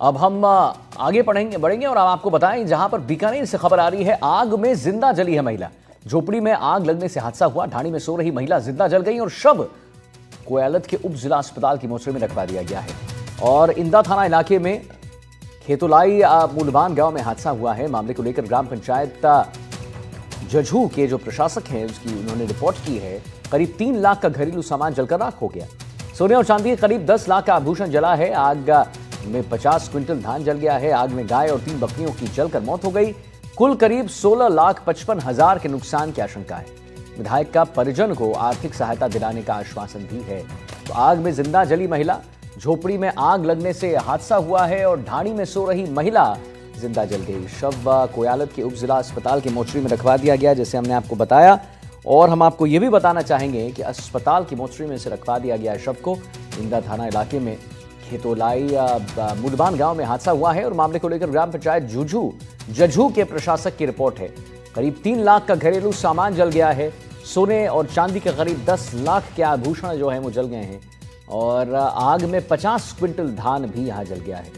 अब हम आगे बढ़ेंगे और हम आपको बताएं, जहां पर बीकानेर से खबर आ रही है, आग में जिंदा जली है महिला। झोपड़ी में आग लगने से हादसा हुआ। ढाणी में सो रही महिला जिंदा जल गई और शव कोयालत के उप जिला अस्पताल की मोर्चरी में रखवा दिया गया है। और इंदा थाना इलाके में खेतोलाई मूलबान गांव में हादसा हुआ है। मामले को लेकर ग्राम पंचायत जझू के जो प्रशासक हैं उसकी उन्होंने रिपोर्ट की है। करीब 3 लाख का घरेलू सामान जलकर राख हो गया। सोने और चांदी के करीब 10 लाख का आभूषण जला है। आग में 50 क्विंटल धान जल गया है। आग में गाय और 3 बकरियों की जलकर मौत हो गई। कुल करीब 16,55,000 के नुकसान की आशंका है। विधायक का परिजन को आर्थिक सहायता दिलाने का आश्वासन भी है। तो आग में जिंदा जली महिला, झोपड़ी में आग लगने से हादसा हुआ है और ढाणी में सो रही महिला जिंदा जल गई। शव कोयालत के उप जिला अस्पताल की मोर्चरी में रखवा दिया गया, जैसे हमने आपको बताया। और हम आपको यह भी बताना चाहेंगे कि अस्पताल की मोर्चरी में से रखवा दिया गया शव को। इंदा थाना इलाके में खेतोलाई मूलबान गांव में हादसा हुआ है और मामले को लेकर ग्राम पंचायत जझू के प्रशासक की रिपोर्ट है। करीब 3 लाख का घरेलू सामान जल गया है। सोने और चांदी के करीब 10 लाख के आभूषण जो है वो जल गए हैं और आग में 50 क्विंटल धान भी यहां जल गया है।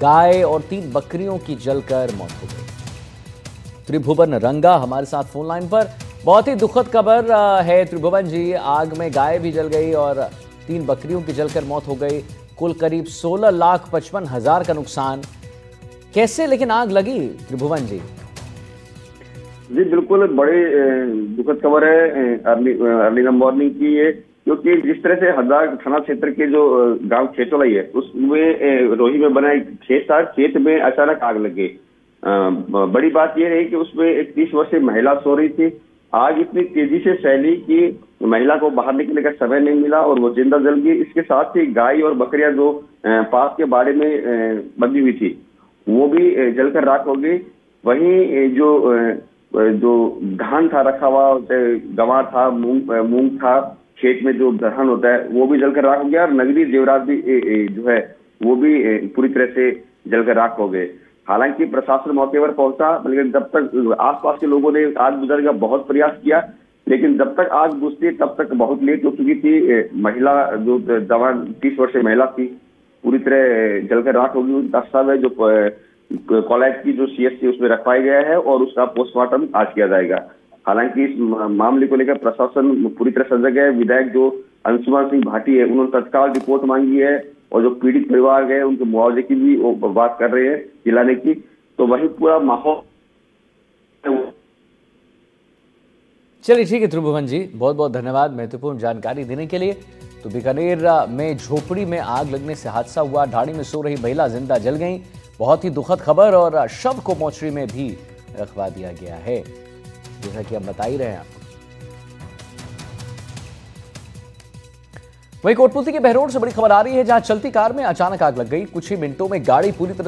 गाय और 3 बकरियों की जलकर मौत हो गई। त्रिभुवन रंगा हमारे साथ फोन लाइन पर। बहुत ही दुखद खबर है त्रिभुवन जी, आग में गाय भी जल गई और 3 बकरियों की जलकर मौत हो गई। कुल करीब 16,55,000 का नुकसान। कैसे लेकिन आग लगी त्रिभुवन जी? जी बिल्कुल, बड़ी दुखद खबर है अर्ली मॉर्निंग की ये, क्योंकि जिस तरह से हरदा थाना क्षेत्र के जो गांव खेतोलाई है उसमें रोही में बना एक खेत था। खेत में अचानक आग लग गई। बड़ी बात यह रही कि उसमें एक 30 वर्षीय महिला सो रही थी। आग इतनी तेजी से फैली कि महिला को बाहर निकलने का समय नहीं मिला और वो जिंदा जल गई। इसके साथ ही गाय और बकरियां जो पास के बाड़े में बंधी हुई थी वो भी जलकर राख हो गई। वहीं जो धान था रखा हुआ, गंवार था, मूंग था, खेत में जो दलहन होता है वो भी जलकर राख हो गया और नगदी जेवरात भी जो है वो भी पूरी तरह से जलकर राख हो गए। हालांकि प्रशासन मौके पर पहुंचा, लेकिन जब तक आसपास के लोगों ने आग बुझाने का बहुत प्रयास किया, लेकिन जब तक आग बुझती तब तक बहुत लेट हो चुकी थी। महिला जो जवान 30 वर्षीय महिला थी पूरी तरह जलकर राख हो गई। उनका शव है जो कोलायत की जो CSC उसमें रखवाया गया है और उसका पोस्टमार्टम आज किया जाएगा। हालांकि इस मामले को लेकर प्रशासन पूरी तरह सजग है। विधायक जो अंशुमान सिंह भाटी है उन्होंने तत्काल रिपोर्ट मांगी है और जो पीड़ित परिवार गए उनके मुआवजे की भी वो बात कर रहे हैं दिलाने की। तो वही पूरा माहौल। चलिए ठीक है त्रिभुवन जी, बहुत बहुत धन्यवाद महत्वपूर्ण जानकारी देने के लिए। तो बीकानेर में झोपड़ी में आग लगने से हादसा हुआ। ढाणी में सो रही महिला जिंदा जल गई। बहुत ही दुखद खबर और शव को मोर्चरी में भी रखवा दिया गया है, जैसा कि हम बता ही रहे हैं आपको। वहीं कोटपुतली के बहरोड से बड़ी खबर आ रही है, जहां चलती कार में अचानक आग लग गई। कुछ ही मिनटों में गाड़ी पूरी तरह